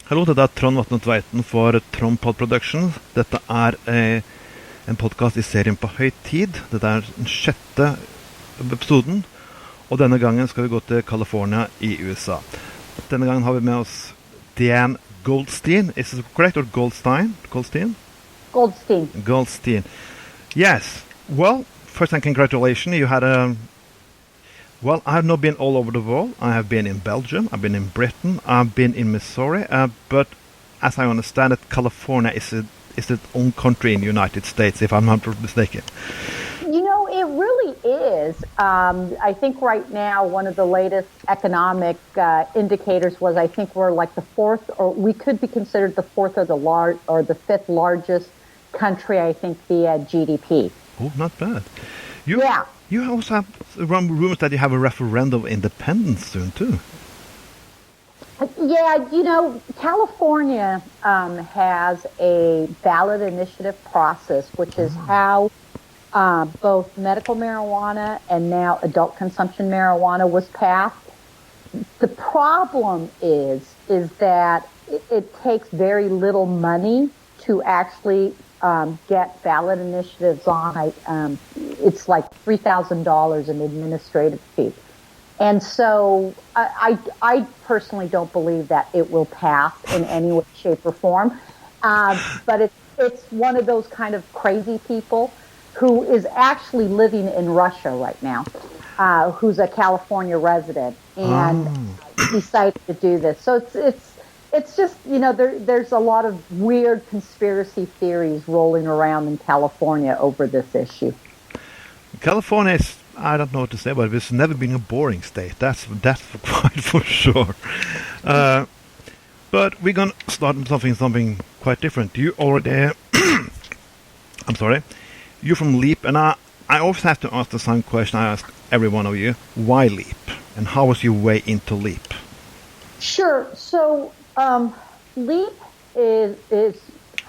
Hallo, dette er Trond Vatne Tveiten for Trond Productions. Dette er en podcast i serien på høy tid. Dette er den 6. episoden, og denne gangen skal vi gå til California i USA. Denne gangen har vi med oss Diane Goldstein. Is it correct, or Goldstein? Goldstein? Goldstein. Goldstein. Yes. Well, first and congratulations. You had a... Well, I've not been all over the world. I have been in Belgium, I've been in Britain, I've been in Missouri, but as I understand it, California is its own country in the United States, if I'm not mistaken. You know, it really is. I think right now one of the latest economic indicators was I think we're like the fourth, or we could be considered the fourth or the fifth largest country, I think, via GDP. Oh, not bad. Yeah. You also have rumors that you have a referendum of independence soon, too. Yeah, you know, California has a ballot initiative process, which is how both medical marijuana and now adult consumption marijuana was passed. The problem is that it takes very little money to actually get ballot initiatives on. It's like $3,000 in administrative fee. And so I personally don't believe that it will pass in any way, shape, or form. But it's one of those kind of crazy people who is actually living in Russia right now, who's a California resident and decided to do this. So it's just, you know, there's a lot of weird conspiracy theories rolling around in California over this issue. California is, I don't know what to say, but it's never been a boring state. That's quite for sure. But we're going to start something quite different. You already, I'm sorry, you're from LEAP, and I always have to ask the same question I ask every one of you. Why LEAP? And how was your way into LEAP? Sure. So LEAP is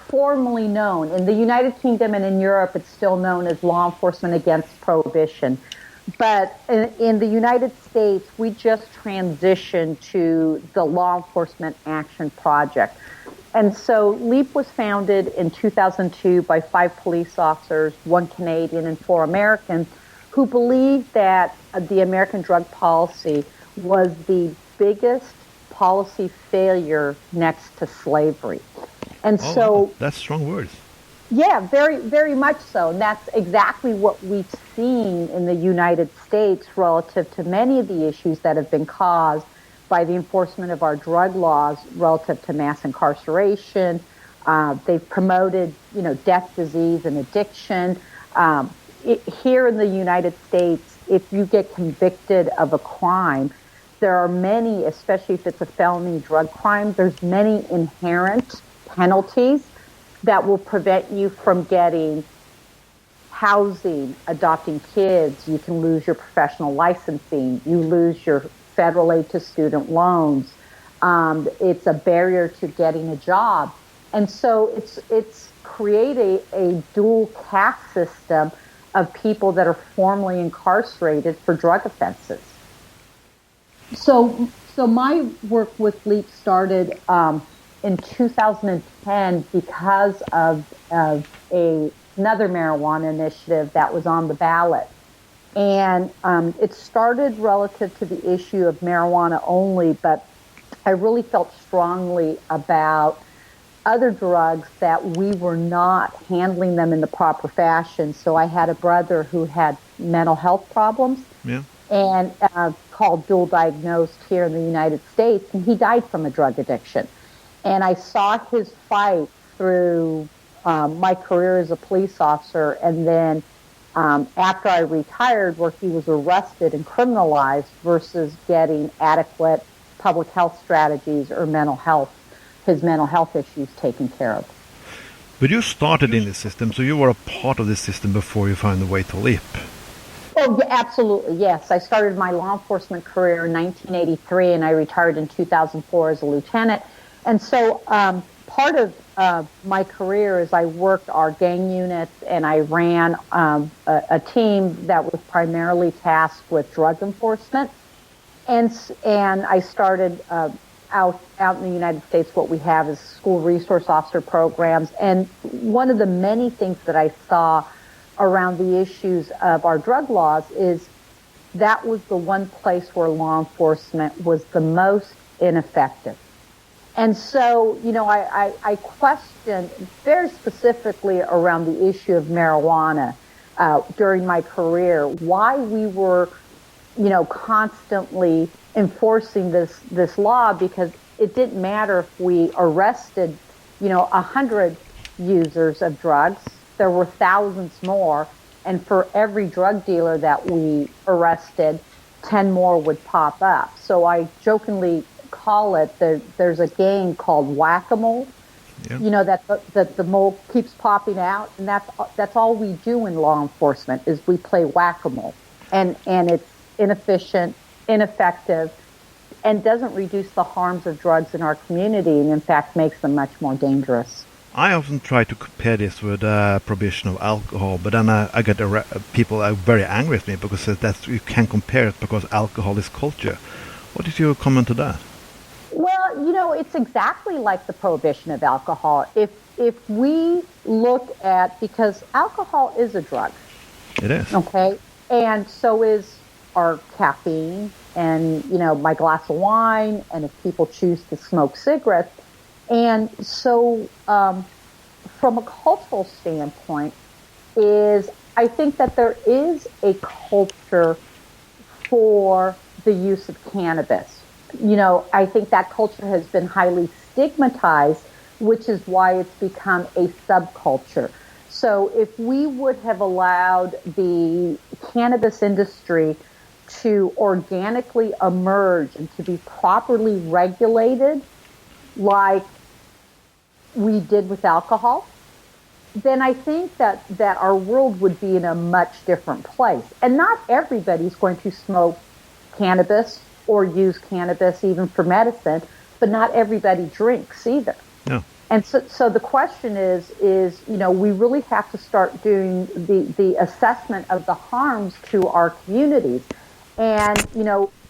formally known in the United Kingdom and in Europe. It's still known as Law Enforcement Against Prohibition. But in the United States, we just transitioned to the Law Enforcement Action Project. And so LEAP was founded in 2002 by 5 police officers, 1 Canadian and 4 Americans, who believed that the American drug policy was the biggest policy failure next to slavery. And so that's strong words. Yeah, very, very much so. And that's exactly what we've seen in the United States relative to many of the issues that have been caused by the enforcement of our drug laws relative to mass incarceration. They've promoted, you know, death, disease, and addiction. Here in the United States, if you get convicted of a crime, there are many, especially if it's a felony drug crime, there's many inherent penalties that will prevent you from getting housing, adopting kids. You can lose your professional licensing. You lose your federal aid to student loans. It's a barrier to getting a job. And so it's created a dual caste system of people that are formally incarcerated for drug offenses. So my work with LEAP started in 2010 because of another marijuana initiative that was on the ballot. And it started relative to the issue of marijuana only, but I really felt strongly about other drugs that we were not handling them in the proper fashion. So I had a brother who had mental health problems. Yeah. And called dual diagnosed here in the United States, and he died from a drug addiction. And I saw his fight through my career as a police officer, and then after I retired, where he was arrested and criminalized versus getting adequate public health strategies or his mental health issues taken care of. But you started in this system, so you were a part of this system before you found a way to LEAP. Oh, absolutely, yes. I started my law enforcement career in 1983, and I retired in 2004 as a lieutenant. And so part of my career is I worked our gang units, and I ran a team that was primarily tasked with drug enforcement. And I started out in the United States, what we have is school resource officer programs. And one of the many things that I saw around the issues of our drug laws is that was the one place where law enforcement was the most ineffective. And so, I questioned very specifically around the issue of marijuana during my career, why we were, constantly enforcing this law, because it didn't matter if we arrested, 100 users of drugs. There were thousands more, and for every drug dealer that we arrested, 10 more would pop up. So I jokingly call it, there's a game called whack-a-mole, that the mole keeps popping out, and that's all we do in law enforcement is we play whack-a-mole, and it's inefficient, ineffective, and doesn't reduce the harms of drugs in our community, and in fact makes them much more dangerous. I often try to compare this with prohibition of alcohol, but then I get people are very angry with me because that you can't compare it because alcohol is culture. What is your comment to that? Well, it's exactly like the prohibition of alcohol. If we look at, because alcohol is a drug. It is. Okay. And so is our caffeine and, my glass of wine, and if people choose to smoke cigarettes. And so from a cultural standpoint I think that there is a culture for the use of cannabis. I think that culture has been highly stigmatized, which is why it's become a subculture. So if we would have allowed the cannabis industry to organically emerge and to be properly regulated, like we did with alcohol, then I think that our world would be in a much different place. And not everybody's going to smoke cannabis or use cannabis even for medicine, but not everybody drinks either. No. And so the question is, we really have to start doing the assessment of the harms to our communities. And,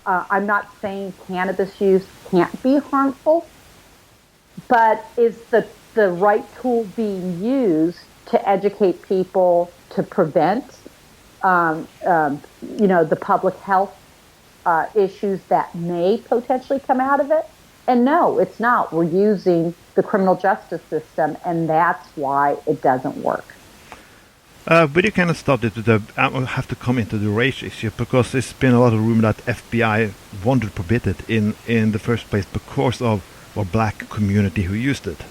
I'm not saying cannabis use can't be harmful, but is the right tool being used to educate people to prevent, the public health issues that may potentially come out of it? And no, it's not. We're using the criminal justice system, and that's why it doesn't work. But you kind of stopped it with I will have to come into the race issue, because there's been a lot of rumor that FBI wanted to prohibit it in the first place because of our black community who used it.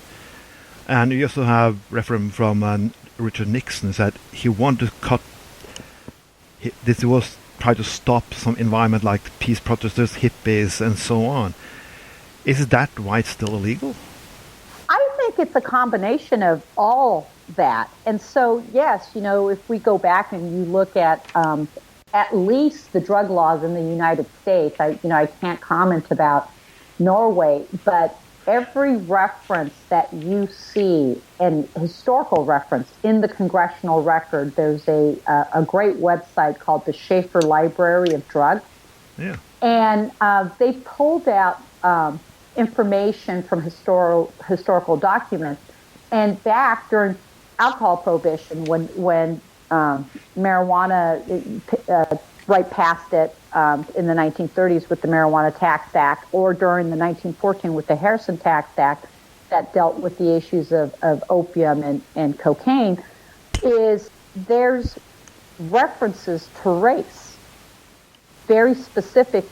And you also have reference from Richard Nixon that he wanted to cut. This was try to stop some environment like peace protesters, hippies, and so on. Is that why it's still illegal? I think it's a combination of all that. And so, yes, if we go back and you look at least the drug laws in the United States, I can't comment about Norway, but every reference that you see, and historical reference in the congressional record, there's a great website called the Schaefer Library of Drugs. Yeah. And they pulled out information from historical documents. And back during alcohol prohibition, when marijuana right past it in the 1930s with the Marijuana Tax Act, or during the 1914 with the Harrison Tax Act that dealt with the issues of opium and cocaine, there's references to race, very specific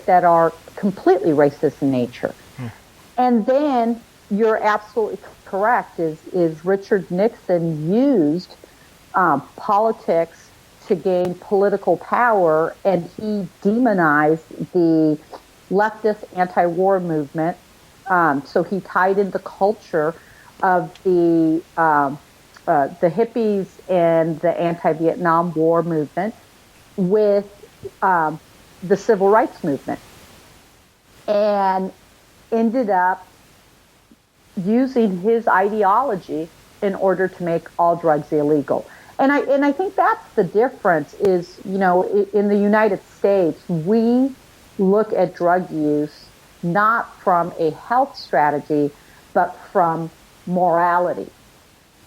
that are completely racist in nature. And then you're absolutely correct, is Richard Nixon used politics to gain political power, and he demonized the leftist anti-war movement. So he tied in the culture of the hippies and the anti-Vietnam War movement with the civil rights movement, and ended up using his ideology in order to make all drugs illegal. And I think that's the difference is, in the United States, we look at drug use not from a health strategy, but from morality.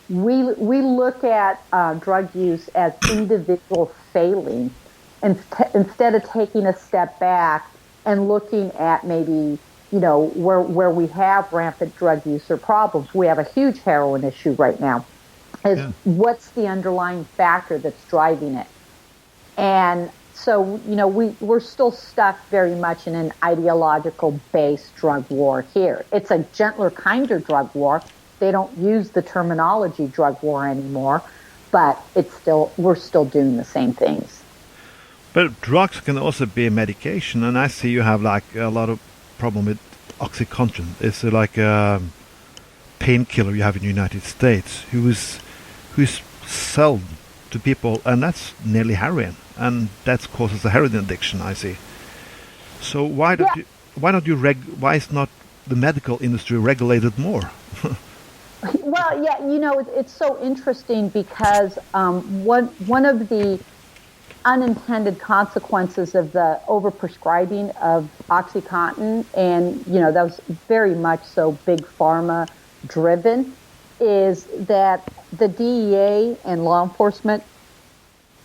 We look at drug use as individual failing instead of taking a step back and looking at maybe, where we have rampant drug use or problems. We have a huge heroin issue right now. What's the underlying factor that's driving it? And so, we're still stuck very much in an ideological-based drug war here. It's a gentler, kinder drug war. They don't use the terminology drug war anymore, but we're still doing the same things. But drugs can also be a medication, and I see you have like a lot of problem with OxyContin. It's like a painkiller you have in the United States, who's sold to people, and that's nearly heroin, and that causes a heroin addiction. I see. So why is not the medical industry regulated more? Well, yeah, it's so interesting because one of the unintended consequences of the overprescribing of OxyContin, and that was very much so big pharma driven, is that the DEA and law enforcement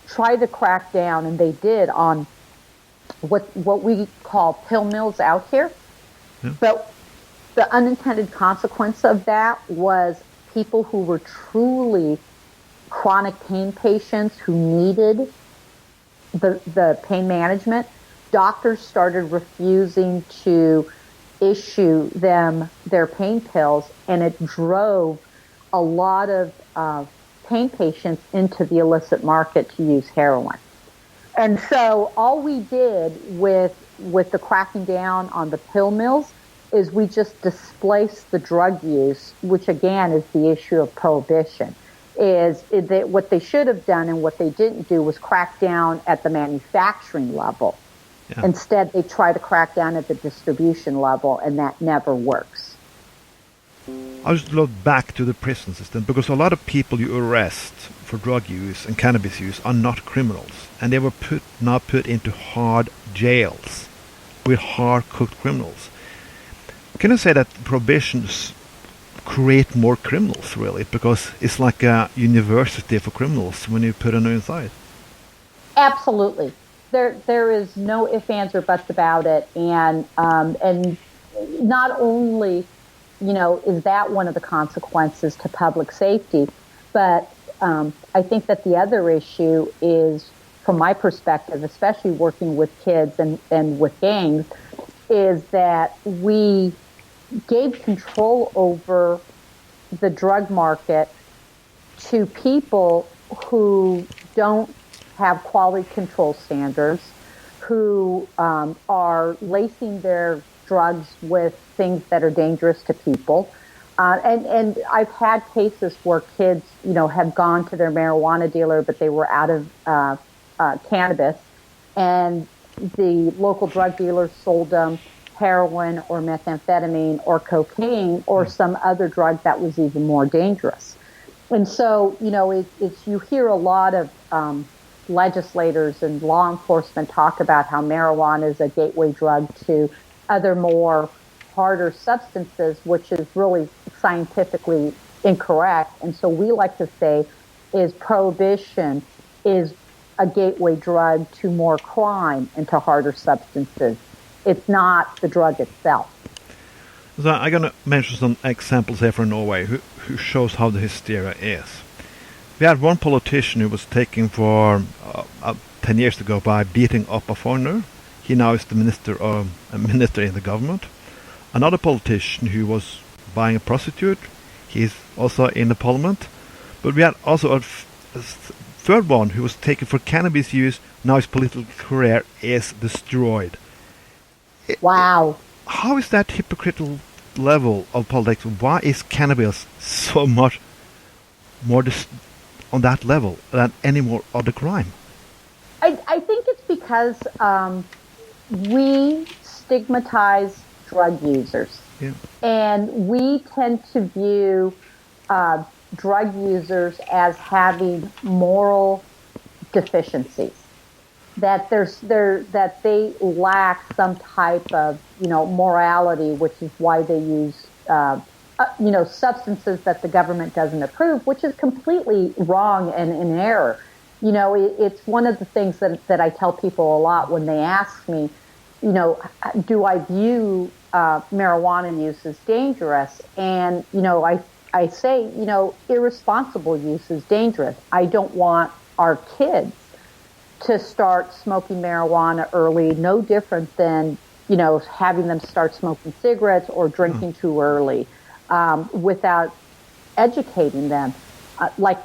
tried to crack down, and they did, on what we call pill mills out here. Yeah. But the unintended consequence of that was people who were truly chronic pain patients who needed the pain management. Doctors started refusing to issue them their pain pills, and it drove a lot of pain patients into the illicit market to use heroin. And so all we did with the cracking down on the pill mills is we just displaced the drug use, which again is the issue of prohibition. What they should have done and what they didn't do was crack down at the manufacturing level. Yeah. Instead, they try to crack down at the distribution level, and that never works. I just look back to the prison system, because a lot of people you arrest for drug use and cannabis use are not criminals, and they were now put into hard jails with hard-cooked criminals. Can you say that prohibitions create more criminals, really? Because it's like a university for criminals when you put them inside. Absolutely. There is no ifs, ands, or buts about it. And not only, is that one of the consequences to public safety, but I think that the other issue is, from my perspective, especially working with kids and with gangs, is that we gave control over the drug market to people who don't have quality control standards, who are lacing their drugs with things that are dangerous to people. And I've had cases where kids, have gone to their marijuana dealer, but they were out of cannabis, and the local drug dealer sold them heroin or methamphetamine or cocaine or some other drug that was even more dangerous. And so, you hear a lot of legislators and law enforcement talk about how marijuana is a gateway drug to other more harder substances, which is really scientifically incorrect. And so we like to say is prohibition is a gateway drug to more crime and to harder substances. It's not the drug itself. So I'm going to mention some examples here from Norway who shows how the hysteria is. We had one politician who was taken for 10 years ago by beating up a foreigner. He now is the minister in the government. Another politician who was buying a prostitute. He's also in the parliament. But we had also a third one who was taken for cannabis use. Now his political career is destroyed. Wow. How is that hypocritical level of politics? Why is cannabis so much more on that level than any more other crime? I think it's because we stigmatize drug users. Yeah. And we tend to view drug users as having moral deficiencies. that they lack some type of morality, which is why they use substances that the government doesn't approve, which is completely wrong and in error. It's one of the things that I tell people a lot when they ask me, do I view marijuana use as dangerous? And I say, irresponsible use is dangerous. I don't want our kids to start smoking marijuana early, no different than, having them start smoking cigarettes or drinking too early, without educating them, like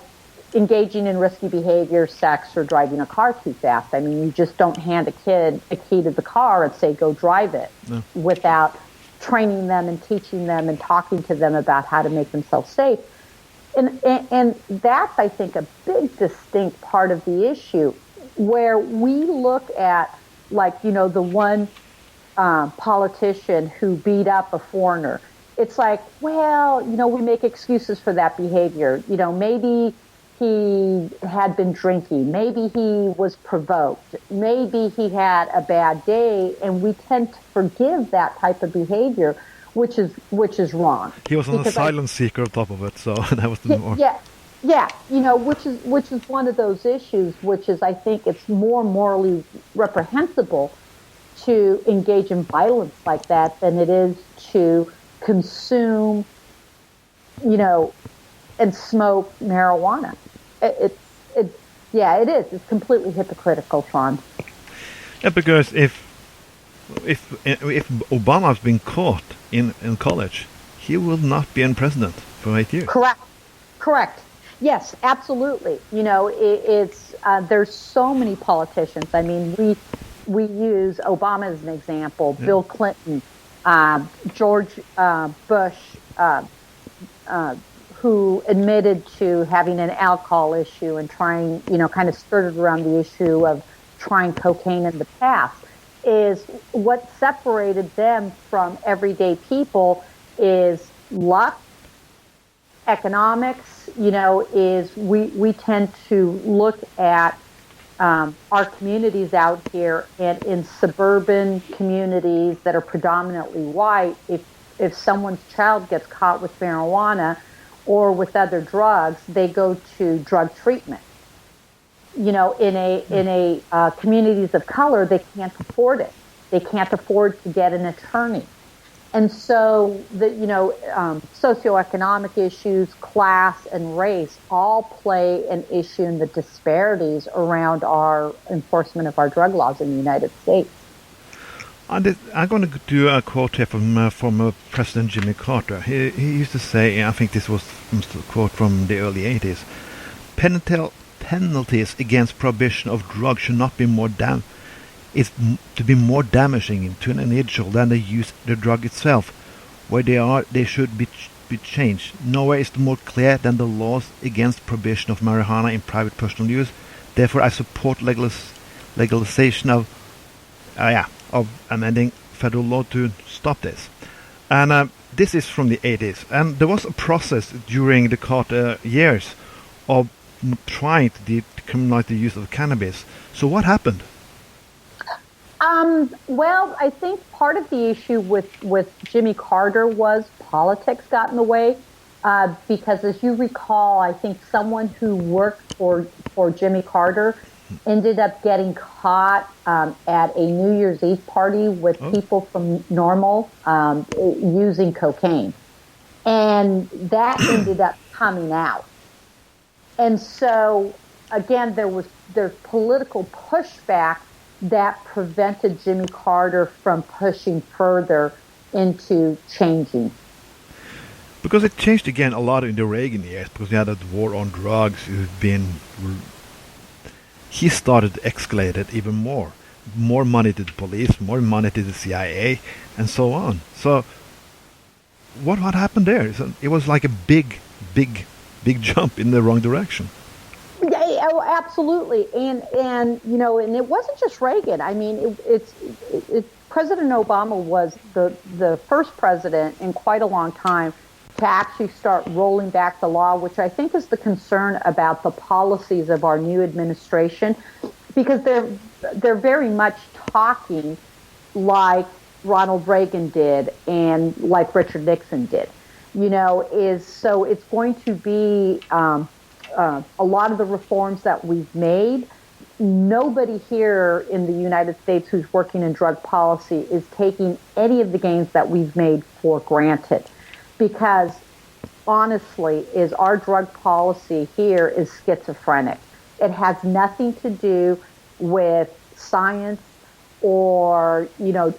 engaging in risky behavior, sex, or driving a car too fast. I mean, you just don't hand a kid a key to the car and say, go drive it, without training them and teaching them and talking to them about how to make themselves safe. And that's, I think, a big distinct part of the issue, where we look at, the one politician who beat up a foreigner. It's like, well, we make excuses for that behavior. Maybe he had been drinking. Maybe he was provoked. Maybe he had a bad day, and we tend to forgive that type of behavior, which is wrong. He was an asylum seeker on top of it, so that was the more. Yeah, which is one of those issues, which is, I think, it's more morally reprehensible to engage in violence like that than it is to consume, and smoke marijuana. It is. It's completely hypocritical, Sean. Yeah, because if Obama's been caught in college, he will not be in president for 8 years. Correct. Yes, absolutely. It's there's so many politicians. I mean, we use Obama as an example, Bill Clinton, George Bush, who admitted to having an alcohol issue and trying, kind of skirted around the issue of trying cocaine in the past. Is what separated them from everyday people is luck, economics. Is we tend to look at our communities out here, and in suburban communities that are predominantly white, if someone's child gets caught with marijuana or with other drugs, they go to drug treatment. In a communities of color, they can't afford it. They can't afford to get an attorney. And so the socioeconomic issues, class and race all play an issue in the disparities around our enforcement of our drug laws in the United States. I'm going to do a quote here from former President Jimmy Carter. He used to say, I think this was a quote from the early 80s, penalties against prohibition of drugs should not be to be more damaging to an individual than the use of the drug itself. Where they should be changed. Nowhere is more clear than the laws against prohibition of marijuana in private personal use. Therefore, I support legalization of amending federal law to stop this. And this is from the 80s. And there was a process during the Carter years of trying to decriminalize the use of cannabis. So what happened? Well, I think part of the issue with Jimmy Carter was politics got in the way, because as you recall, I think someone who worked for Jimmy Carter ended up getting caught at a New Year's Eve party with people from Normal using cocaine. And that ended up coming out. And so, again, there's political pushback that prevented Jimmy Carter from pushing further into changing. Because it changed again a lot in the Reagan years, because we had that war on drugs. He started to escalate it even more. More money to the police, more money to the CIA, and so on. So, what happened there? It was like a big jump in the wrong direction. Yeah, absolutely, and and it wasn't just Reagan. I mean, President Obama was the first president in quite a long time to actually start rolling back the law, which I think is the concern about the policies of our new administration, because they're very much talking like Ronald Reagan did and like Richard Nixon did. So it's going to be a lot of the reforms that we've made. Nobody here in the United States who's working in drug policy is taking any of the gains that we've made for granted, because honestly, is our drug policy here is schizophrenic. It has nothing to do with science or,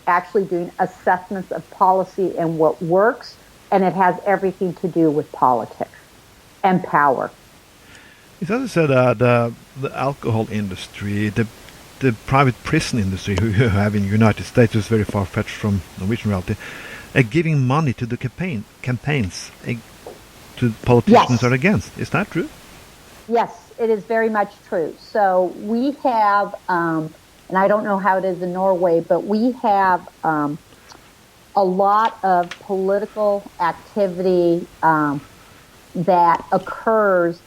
actually doing assessments of policy and what works, and it has everything to do with politics and power. It's also said the alcohol industry, the private prison industry who you have in the United States is very far-fetched from Norwegian reality, giving money to the campaigns to politicians are against. Is that true? Yes, it is very much true. So we have, and I don't know how it is in Norway, but we have a lot of political activity that occurs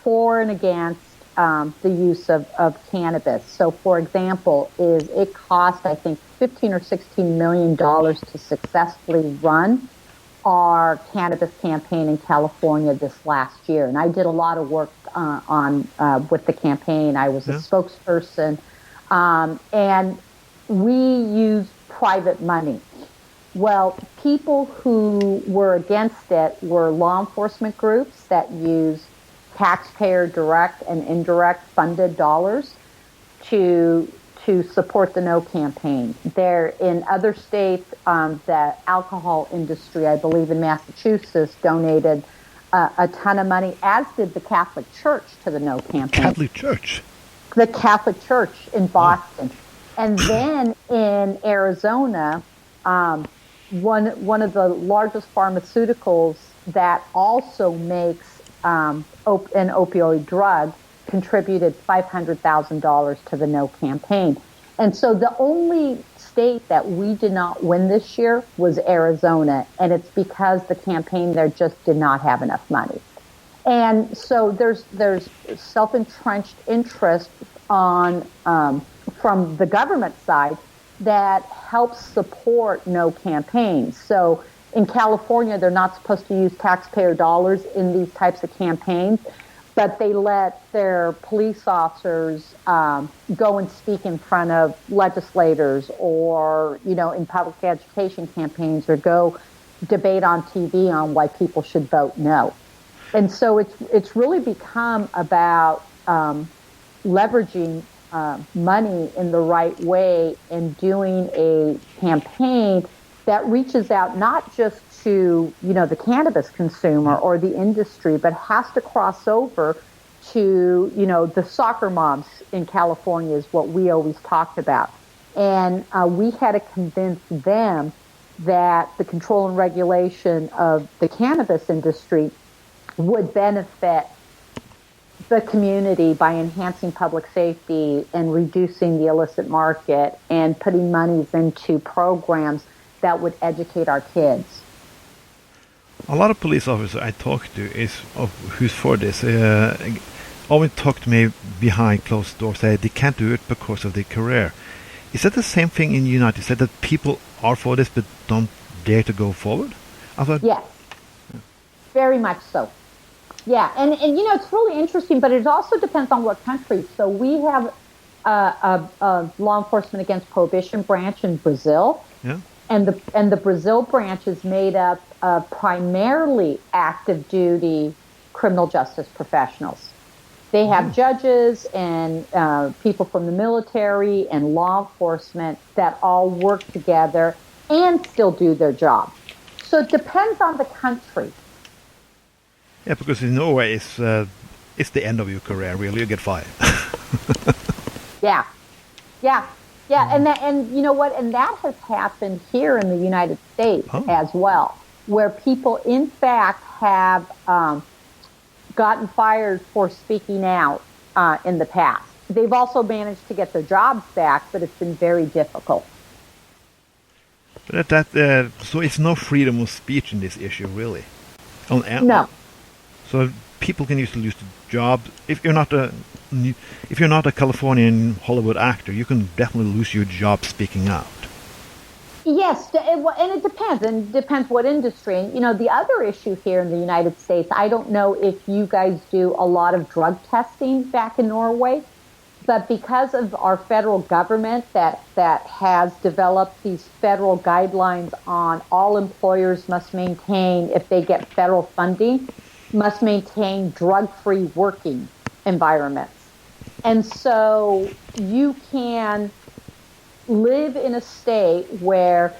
for and against the use of cannabis. So, for example, it cost, I think, $15 or $16 million to successfully run our cannabis campaign in California this last year. And I did a lot of work with the campaign. I was a spokesperson. And we used private money. Well, people who were against it were law enforcement groups that use taxpayer direct and indirect funded dollars to support the No campaign. There, in other states, the alcohol industry, I believe in Massachusetts, donated a ton of money, as did the Catholic Church, to the No campaign. Catholic Church? The Catholic Church in Boston. And then in Arizona, one of the largest pharmaceuticals that also makes an opioid drug contributed $500,000 to the No campaign. And so the only state that we did not win this year was Arizona, and it's because the campaign there just did not have enough money. And so there's self-entrenched interest from the government side that helps support No campaigns. So in California, they're not supposed to use taxpayer dollars in these types of campaigns, but they let their police officers go and speak in front of legislators, or, in public education campaigns, or go debate on TV on why people should vote no. And so it's really become about leveraging money in the right way and doing a campaign that reaches out not just to, the cannabis consumer or the industry, but has to cross over to, the soccer moms in California is what we always talked about. And we had to convince them that the control and regulation of the cannabis industry would benefit the community by enhancing public safety and reducing the illicit market and putting monies into programs that would educate our kids. A lot of police officers I talk to who's for this always talk to me behind closed doors, say they can't do it because of their career. Is that the same thing in the United States, that people are for this but don't dare to go forward? Yes, very much so. Yeah, and it's really interesting, but it also depends on what country. So we have a law enforcement against prohibition branch in Brazil. Yeah. And the Brazil branch is made up of primarily active duty criminal justice professionals. They have judges and people from the military and law enforcement that all work together and still do their job. So it depends on the country. Yeah, because in Norway it's the end of your career, really. You get fired. Yeah. And you know what? And that has happened here in the United States as well, where people, in fact, have gotten fired for speaking out in the past. They've also managed to get their jobs back, but it's been very difficult. But so it's no freedom of speech in this issue, really? No. So people can usually lose the job. If you're not a Californian Hollywood actor, you can definitely lose your job speaking out. Yes, and it depends. And it depends what industry. And, the other issue here in the United States, I don't know if you guys do a lot of drug testing back in Norway, but because of our federal government that has developed these federal guidelines on all employers must maintain, if they get federal funding, must maintain drug-free working environments. And so you can live in a state where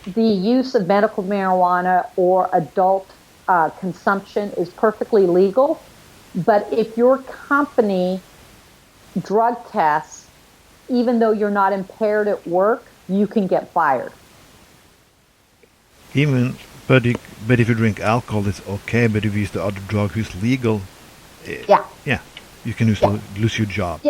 the use of medical marijuana or adult consumption is perfectly legal, but if your company drug tests, even though you're not impaired at work, you can get fired. But if you drink alcohol, it's okay. But if you use the other drug who's legal, you can lose your job.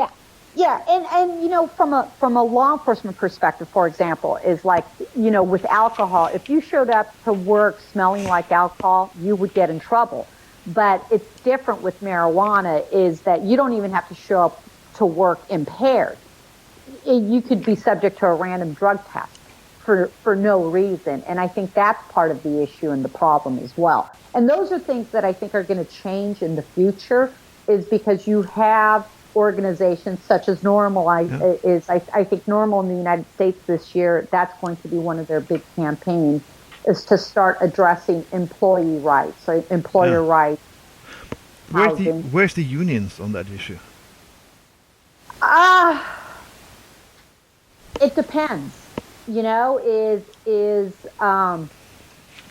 Yeah, and from a law enforcement perspective, for example, is like, with alcohol, if you showed up to work smelling like alcohol, you would get in trouble. But it's different with marijuana, is that you don't even have to show up to work impaired. You could be subject to a random drug test for no reason. And I think that's part of the issue and the problem as well. And those are things that I think are going to change in the future, is because you have organizations such as Normal. I think Normal in the United States this year, that's going to be one of their big campaigns, is to start addressing employee rights, employer rights. Where's the unions on that issue? It depends.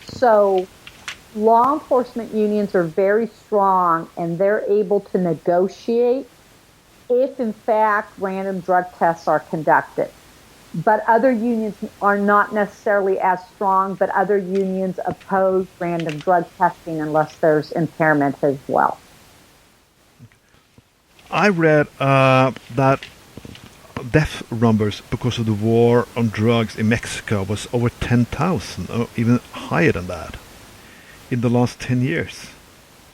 So law enforcement unions are very strong, and they're able to negotiate if, in fact, random drug tests are conducted. But other unions are not necessarily as strong, but other unions oppose random drug testing unless there's impairment as well. I read that death numbers because of the war on drugs in Mexico was over 10,000, or even higher than that, in the last 10 years.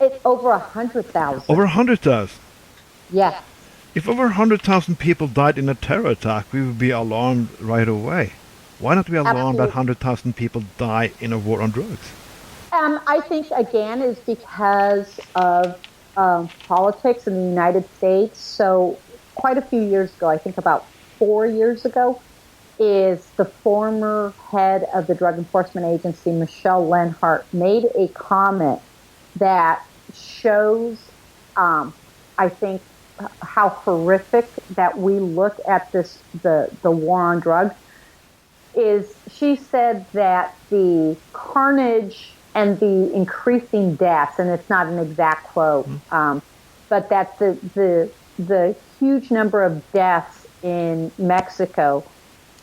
It's over 100,000. Over 100,000? Yes. If over 100,000 people died in a terror attack, we would be alarmed right away. Why not be alarmed that 100,000 people die in a war on drugs? I think, again, is because of politics in the United States. So quite a few years ago, I think about 4 years ago, is the former head of the Drug Enforcement Agency, Michelle Lenhart, made a comment that shows, I think, how horrific that we look at the war on drugs. Is she said that the carnage and the increasing deaths, and it's not an exact quote, but that the huge number of deaths in Mexico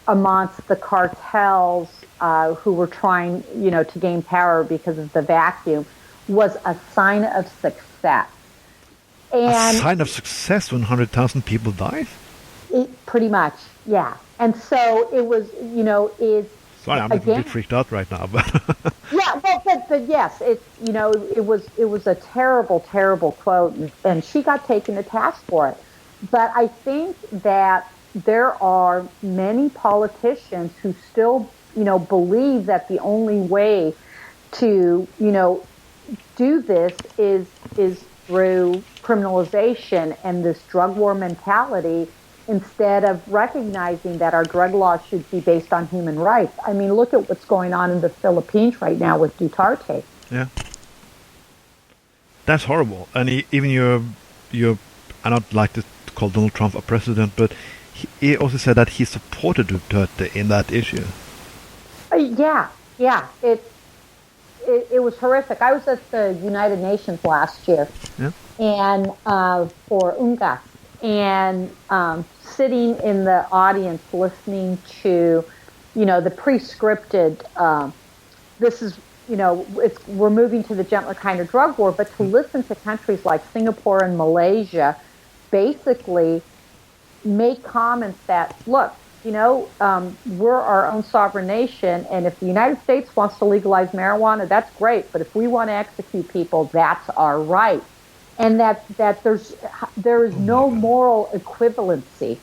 amongst the cartels who were trying, to gain power because of the vacuum, was a sign of success. And a sign of success when 100,000 people died? Pretty much, yeah. And so it was, Sorry, I'm a bit freaked out right now, but yeah, well, but yes, it was a terrible, terrible quote, and she got taken to task for it. But I think that there are many politicians who still, believe that the only way to, do this is through criminalization and this drug war mentality, instead of recognizing that our drug laws should be based on human rights. I mean, look at what's going on in the Philippines right now with Duterte. Yeah. That's horrible. And even your I don't like to call Donald Trump a president, but he also said that he supported Duterte in that issue. Yeah. It was horrific. I was at the United Nations last year, and for UNGAS, and sitting in the audience listening to, the pre-scripted. This is, we're moving to the gentler kind of drug war, but to listen to countries like Singapore and Malaysia basically make comments that, look, we're our own sovereign nation, and if the United States wants to legalize marijuana, that's great. But if we want to execute people, that's our right. And that there is no moral equivalency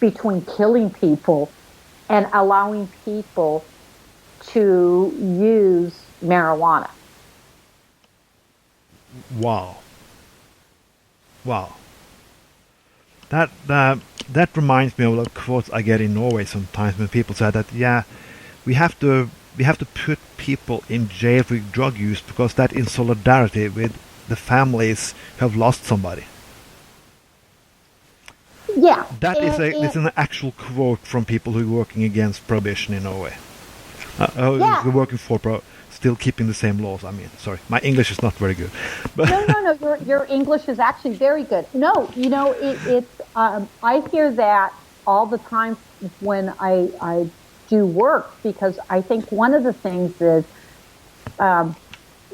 between killing people and allowing people to use marijuana. Wow. That reminds me of the quotes I get in Norway sometimes when people say that, we have to put people in jail for drug use because that's in solidarity with the families who have lost somebody. Yeah. It's an actual quote from people who are working against prohibition in Norway. Who are working for still keeping the same laws. I mean, sorry, my English is not very good. But No. Your English is actually very good. No, it's. I hear that all the time when I do work, because I think one of the things is,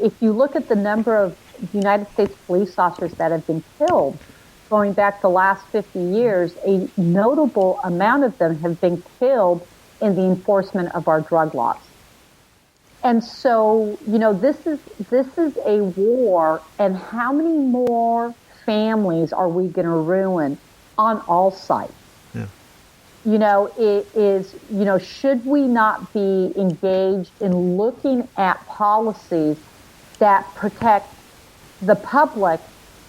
if you look at the number of United States police officers that have been killed going back the last 50 years, a notable amount of them have been killed in the enforcement of our drug laws. And so, this is a war, and how many more families are we going to ruin on all sides? Yeah. It is, should we not be engaged in looking at policies that protect the public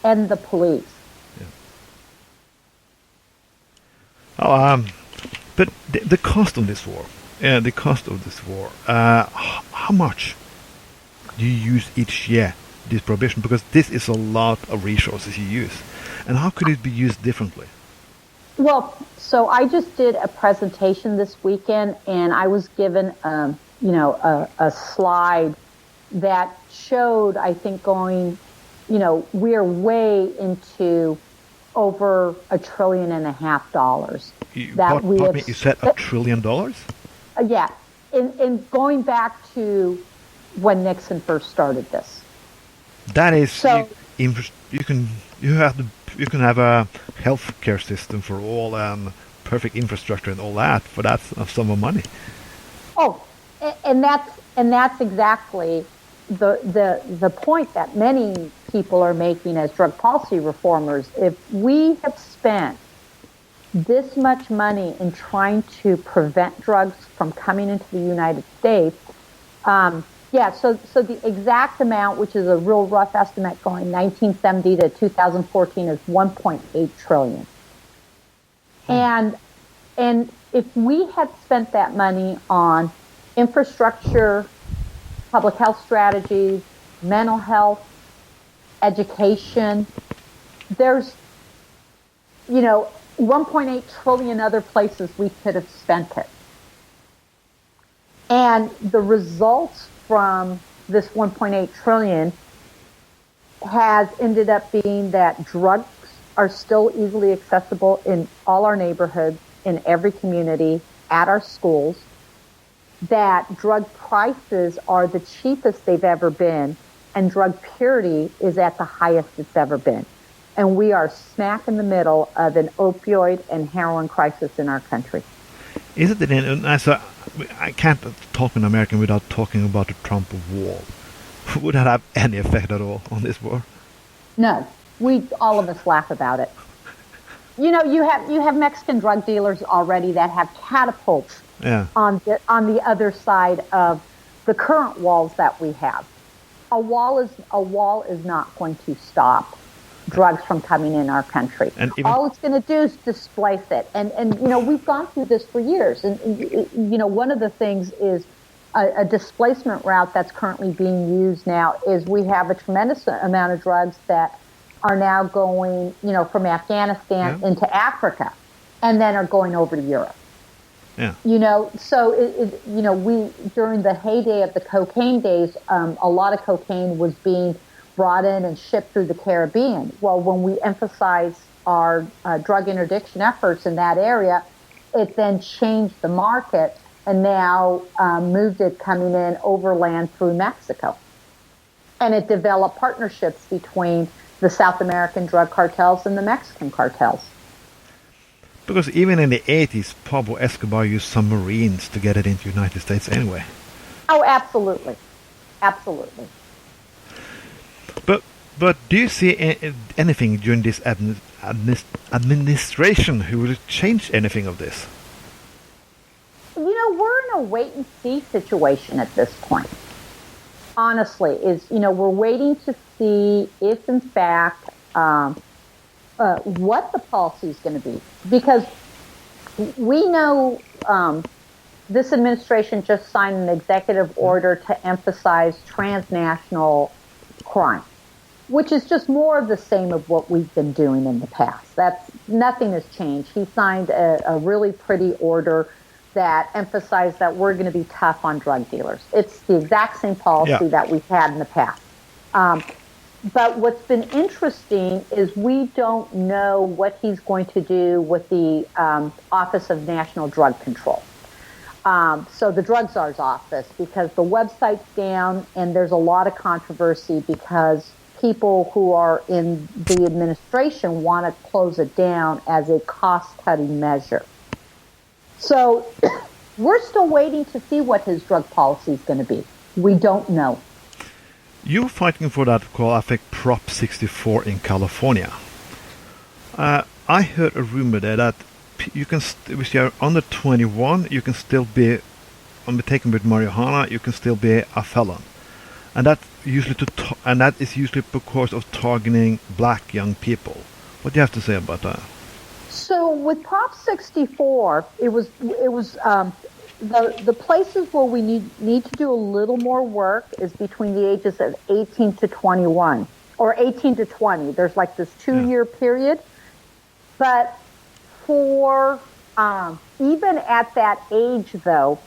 and the police? Yeah. But the cost of this war, how much do you use each year, this prohibition? Because this is a lot of resources you use. And how could it be used differently? Well, so I just did a presentation this weekend, and I was given, a slide that showed, I think, going, we're way into over $1.5 trillion. You said $1 trillion? Yeah, in going back to when Nixon first started this. That is, so you can have a healthcare system for all and perfect infrastructure and all that for that sum of money. Oh, and that's exactly the point that many people are making as drug policy reformers. If we have spent this much money in trying to prevent drugs from coming into the United States, so the exact amount, which is a real rough estimate going 1970 to 2014, is 1.8 trillion. And if we had spent that money on infrastructure, public health strategies, mental health, education, there's 1.8 trillion other places we could have spent it. And the results from this 1.8 trillion has ended up being that drugs are still easily accessible in all our neighborhoods, in every community, at our schools, that drug prices are the cheapest they've ever been, and drug purity is at the highest it's ever been. And we are smack in the middle of an opioid and heroin crisis in our country. Is it I can't talk in American without talking about the Trump wall. Would that have any effect at all on this war? No. All of us laugh about it. You have Mexican drug dealers already that have catapults on the other side of the current walls that we have. A wall is not going to stop drugs from coming in our country. And all it's going to do is displace it. And we've gone through this for years. And one of the things is a displacement route that's currently being used now is we have a tremendous amount of drugs that are now going, from Afghanistan into Africa, and then are going over to Europe. Yeah. So we during the heyday of the cocaine days, a lot of cocaine was being brought in and shipped through the Caribbean. Well, when we emphasized our drug interdiction efforts in that area, it then changed the market and now moved it coming in overland through Mexico. And it developed partnerships between the South American drug cartels and the Mexican cartels. Because even in the 80s, Pablo Escobar used submarines to get it into the United States anyway. Oh, absolutely. Absolutely. But do you see anything during this administration who will change anything of this? We're in a wait-and-see situation at this point. Honestly, we're waiting to see if, in fact, what the policy is going to be. Because we know this administration just signed an executive order to emphasize transnational crime, which is just more of the same of what we've been doing in the past. Nothing has changed. He signed a really pretty order that emphasized that we're going to be tough on drug dealers. It's the exact same policy that we've had in the past. But what's been interesting is we don't know what he's going to do with the Office of National Drug Control. So the drug czar's office, because the website's down and there's a lot of controversy because people who are in the administration want to close it down as a cost-cutting measure. So we're still waiting to see what his drug policy is going to be. We don't know. You're fighting for that called, I think, Prop 64 in California. I heard a rumor there that you can, if you're under 21, you can still be taken with marijuana. You can still be a felon, and that is usually because of targeting black young people. What do you have to say about that? So with Prop 64, it was the places where we need to do a little more work is between the ages of 18 to 21 or 18 to 20. There's like this 2-year period. But for even at that age, though,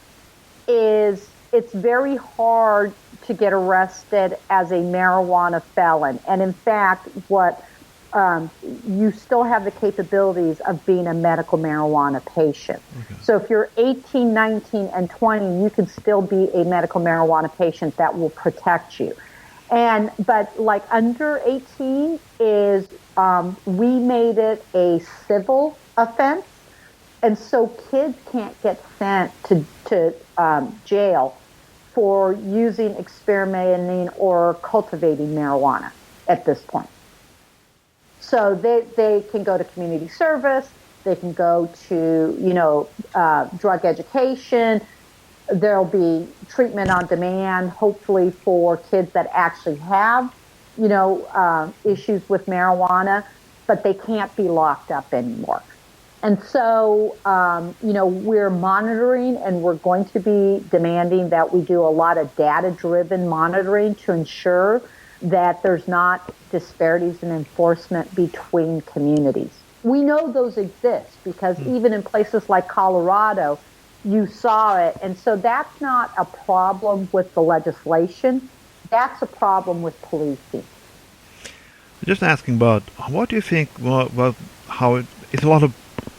it's very hard to get arrested as a marijuana felon. And in fact, you still have the capabilities of being a medical marijuana patient. Okay. So if you're 18, 19, and 20, you can still be a medical marijuana patient that will protect you. But like under 18 is, we made it a civil offense. And so kids can't get sent to jail for using, experimenting, or cultivating marijuana at this point. So they can go to community service, they can go to, drug education. There'll be treatment on demand, hopefully for kids that actually have, issues with marijuana, but they can't be locked up anymore. And so, we're monitoring and we're going to be demanding that we do a lot of data-driven monitoring to ensure that there's not disparities in enforcement between communities. We know those exist because even in places like Colorado, you saw it. And so that's not a problem with the legislation. That's a problem with policing. Just asking about, what do you think, it's a lot of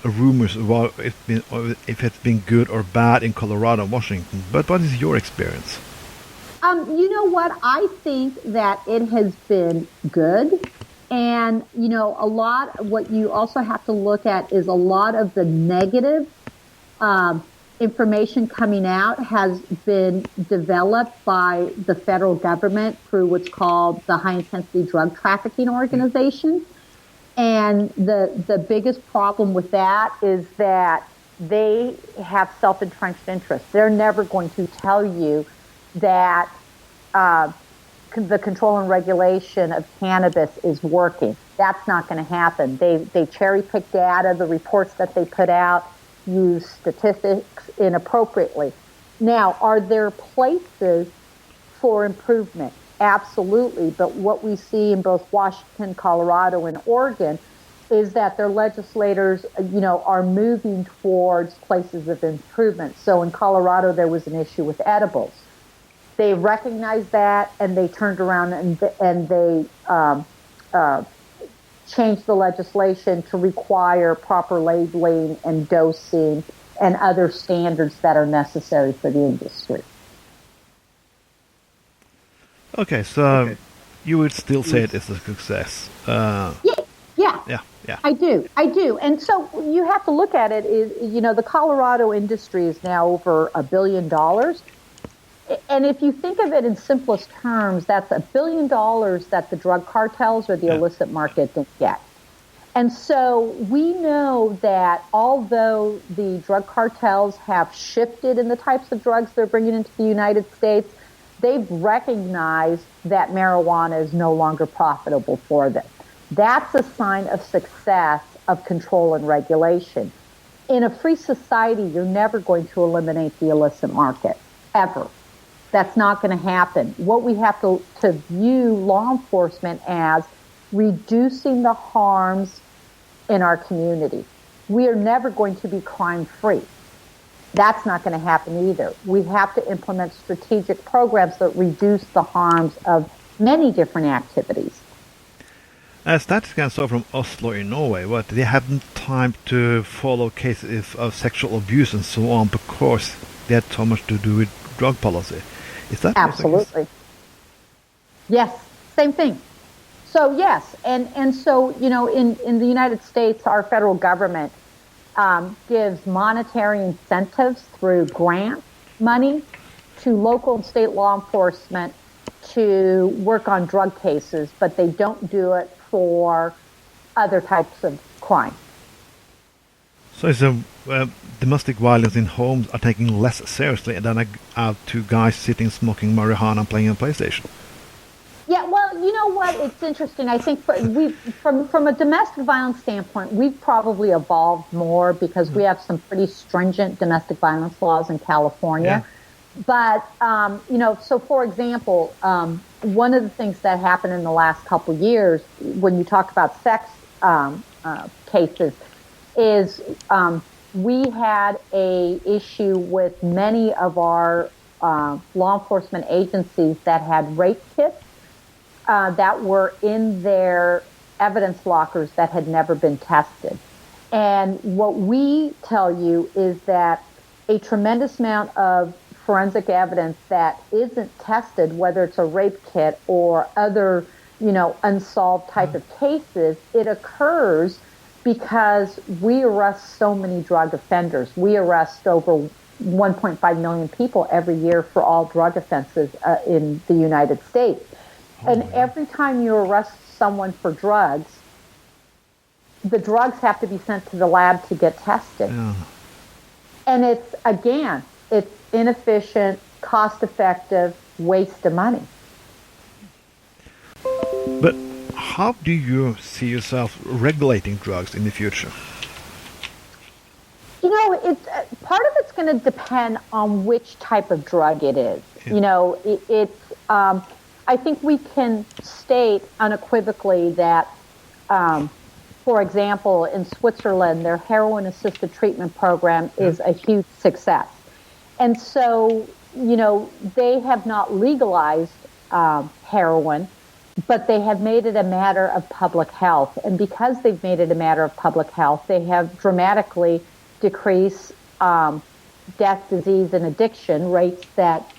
rumors about if it's been good or bad in Colorado and Washington, but what is your experience? You know what? I think that it has been good. And, what you also have to look at is a lot of the negative information coming out has been developed by the federal government through what's called the High Intensity Drug Trafficking Organization. And the biggest problem with that is that they have self-entrenched interests. They're never going to tell you that the control and regulation of cannabis is working. That's not going to happen. They cherry-pick data, the reports that they put out, use statistics inappropriately. Now, are there places for improvement? Absolutely. But what we see in both Washington, Colorado, and Oregon is that their legislators, are moving towards places of improvement. So in Colorado, there was an issue with edibles. They recognized that, and they turned around and they changed the legislation to require proper labeling and dosing and other standards that are necessary for the industry. Okay, so you would still say it is a success. Yeah, Yeah. I do. And so you have to look at it is, the Colorado industry is now over $1 billion. And if you think of it in simplest terms, that's $1 billion that the drug cartels or the illicit market didn't get. And so we know that although the drug cartels have shifted in the types of drugs they're bringing into the United States, they've recognized that marijuana is no longer profitable for them. That's a sign of success of control and regulation. In a free society, you're never going to eliminate the illicit market, ever. That's not going to happen. What we have to view law enforcement as reducing the harms in our community. We are never going to be crime-free. That's not going to happen either. We have to implement strategic programs that reduce the harms of many different activities. Statistics I saw from Oslo in Norway, but they haven't time to follow cases of sexual abuse and so on because they had so much to do with drug policy. Is that absolutely? Yes, same thing. So yes, and so in the United States, our federal government gives monetary incentives through grant money to local and state law enforcement to work on drug cases, but they don't do it for other types of crime. So it's domestic violence in homes are taken less seriously than two guys sitting smoking marijuana and playing a PlayStation. Yeah, well, you know what? It's interesting. I think from a domestic violence standpoint, we've probably evolved more because we have some pretty stringent domestic violence laws in California. Yeah. But, so for example, one of the things that happened in the last couple years when you talk about sex cases is we had a issue with many of our law enforcement agencies that had rape kits that were in their evidence lockers that had never been tested. And what we tell you is that a tremendous amount of forensic evidence that isn't tested, whether it's a rape kit or other, unsolved type of cases, it occurs because we arrest so many drug offenders. We arrest over 1.5 million people every year for all drug offenses in the United States. And every time you arrest someone for drugs, the drugs have to be sent to the lab to get tested. Yeah. And it's inefficient, cost-effective, waste of money. But how do you see yourself regulating drugs in the future? Part of it's going to depend on which type of drug it is. Yeah. I think we can state unequivocally that, for example, in Switzerland, their heroin-assisted treatment program is a huge success. And so, they have not legalized heroin, but they have made it a matter of public health. And because they've made it a matter of public health, they have dramatically decreased death, disease, and addiction rates that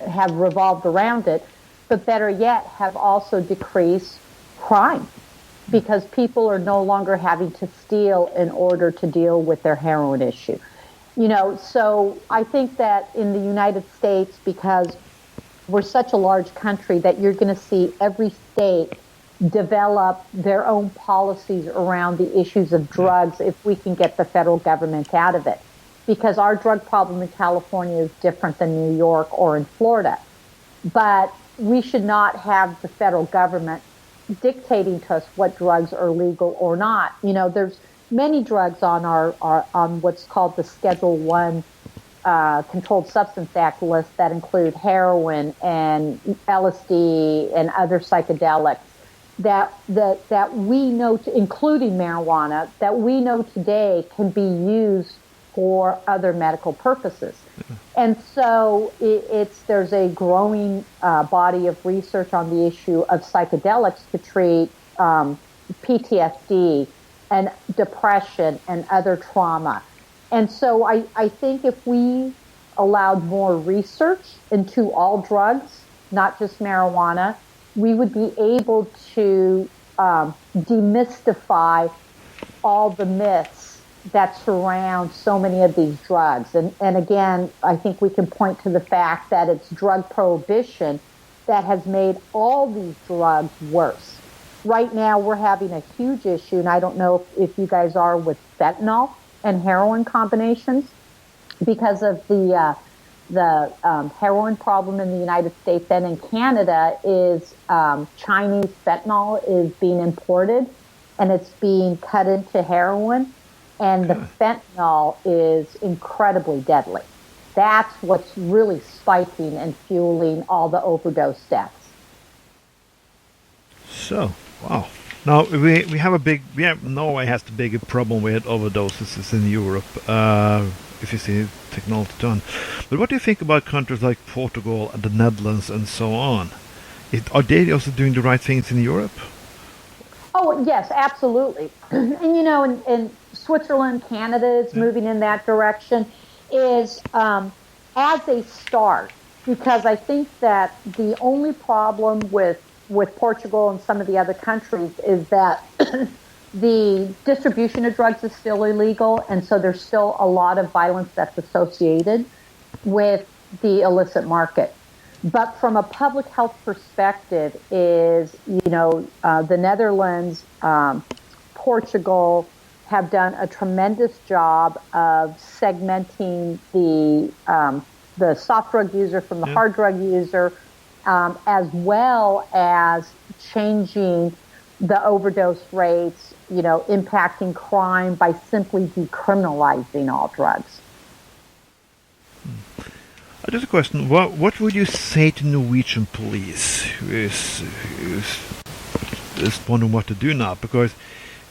have revolved around it. But better yet, have also decreased crime because people are no longer having to steal in order to deal with their heroin issue. So I think that in the United States, because we're such a large country, that you're going to see every state develop their own policies around the issues of drugs if we can get the federal government out of it. Because our drug problem in California is different than New York or in Florida. But we should not have the federal government dictating to us what drugs are legal or not. There's many drugs on on what's called the Schedule 1 Controlled Substance Act list that include heroin and LSD and other psychedelics that we know, including marijuana, that we know today can be used for other medical purposes. And so there's a growing body of research on the issue of psychedelics to treat PTSD and depression and other trauma. And so I think if we allowed more research into all drugs, not just marijuana, we would be able to demystify all the myths that surround so many of these drugs. And again, I think we can point to the fact that it's drug prohibition that has made all these drugs worse. Right now, we're having a huge issue, and I don't know if you guys are, with fentanyl and heroin combinations, because of the heroin problem in the United States and in Canada is Chinese fentanyl is being imported, and it's being cut into heroin, and the fentanyl is incredibly deadly. That's what's really spiking and fueling all the overdose deaths. So, wow. Now, we have Norway has the bigger problem with overdoses in Europe, if you see technology done. But what do you think about countries like Portugal and the Netherlands and so on? Are they also doing the right things in Europe? Oh, yes, absolutely. And, in Switzerland, Canada is moving in that direction, is as a start, because I think that the only problem with Portugal and some of the other countries is that the distribution of drugs is still illegal, and so there's still a lot of violence that's associated with the illicit market. But from a public health perspective is, the Netherlands, Portugal have done a tremendous job of segmenting the soft drug user from the hard drug user, as well as changing the overdose rates, impacting crime by simply decriminalizing all drugs. Just a question. What would you say to Norwegian police who is wondering what to do now? Because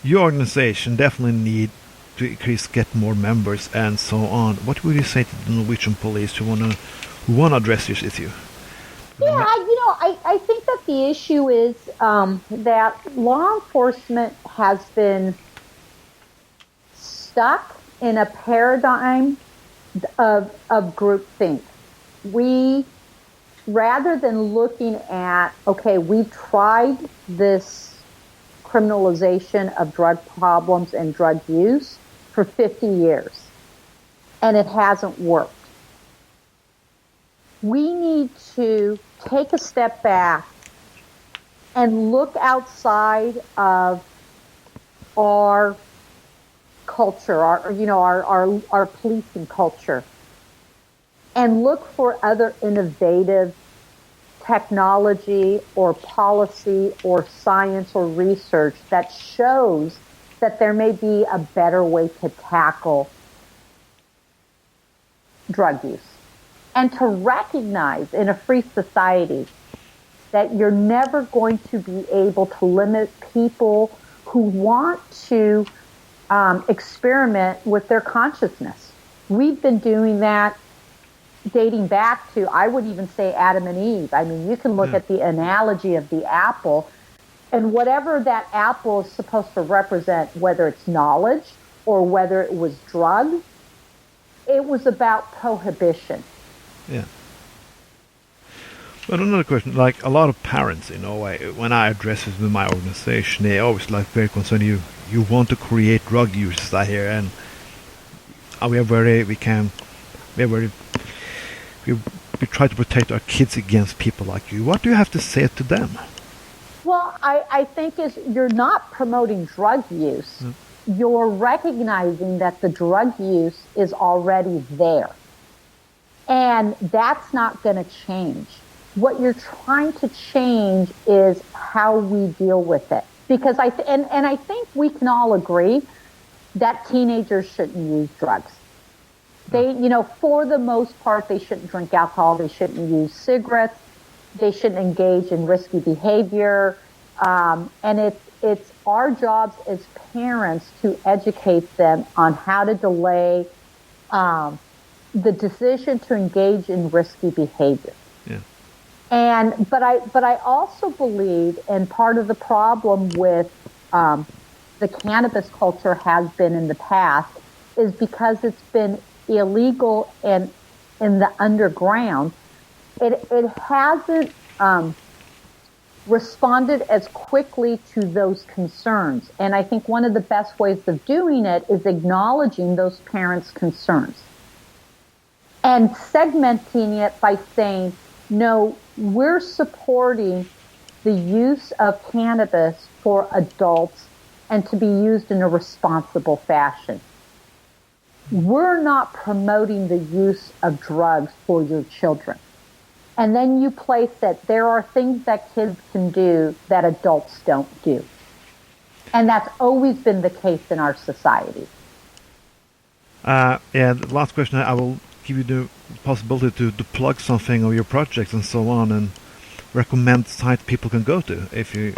your organization definitely need to increase, get more members and so on. What would you say to the Norwegian police who wanna address this issue? Yeah, I think that the issue is that law enforcement has been stuck in a paradigm of groupthink. We, rather than looking at, okay, we've tried this criminalization of drug problems and drug use for 50 years, and it hasn't worked. We need to take a step back and look outside of our culture, our policing culture, and look for other innovative technology or policy or science or research that shows that there may be a better way to tackle drug use. And to recognize in a free society that you're never going to be able to limit people who want to experiment with their consciousness. We've been doing that dating back to, I would even say, Adam and Eve. I mean, you can look at the analogy of the apple, and whatever that apple is supposed to represent, whether it's knowledge or whether it was drug, it was about prohibition. Yeah. But another question, like a lot of parents in Norway, when I address this with my organization, they always very concerned. You want to create drug users out here, and we try to protect our kids against people like you. What do you have to say to them? Well, I think you're not promoting drug use. You're recognizing that the drug use is already there. And that's not going to change. What you're trying to change is how we deal with it. Because I think we can all agree that teenagers shouldn't use drugs. They, for the most part, they shouldn't drink alcohol. They shouldn't use cigarettes. They shouldn't engage in risky behavior. And it's our jobs as parents to educate them on how to delay the decision to engage in risky behavior. Yeah. But I also believe, and part of the problem with the cannabis culture has been in the past, is because it's been illegal and in the underground. It hasn't responded as quickly to those concerns. And I think one of the best ways of doing it is acknowledging those parents' concerns and segmenting it by saying, no, we're supporting the use of cannabis for adults and to be used in a responsible fashion. We're not promoting the use of drugs for your children. And then you place that there are things that kids can do that adults don't do. And that's always been the case in our society. The last question, I will give you the possibility to plug something of your projects and so on, and recommend sites people can go to if you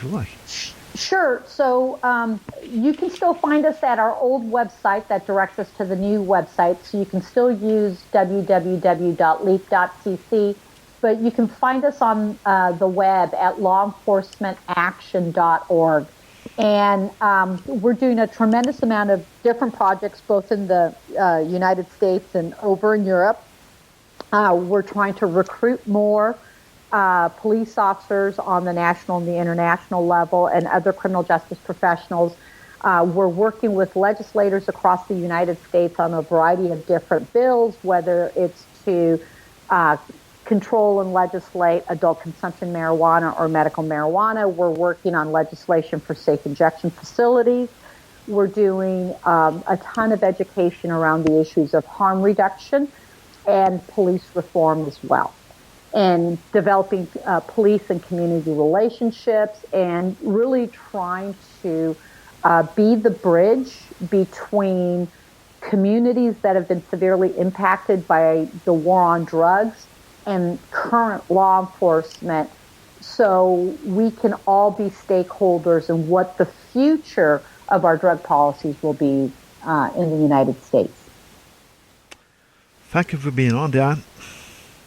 like. Sure. So you can still find us at our old website that directs us to the new website. So you can still use www.leap.cc, but you can find us on the web at lawenforcementaction.org. And we're doing a tremendous amount of different projects, both in the United States and over in Europe. We're trying to recruit more police officers on the national and the international level and other criminal justice professionals. We're working with legislators across the United States on a variety of different bills, whether it's to control and legislate adult consumption marijuana or medical marijuana. We're working on legislation for safe injection facilities. We're doing a ton of education around the issues of harm reduction and police reform as well, and developing police and community relationships, and really trying to be the bridge between communities that have been severely impacted by the war on drugs and current law enforcement, so we can all be stakeholders in what the future of our drug policies will be in the United States. Thank you for being on, Diane.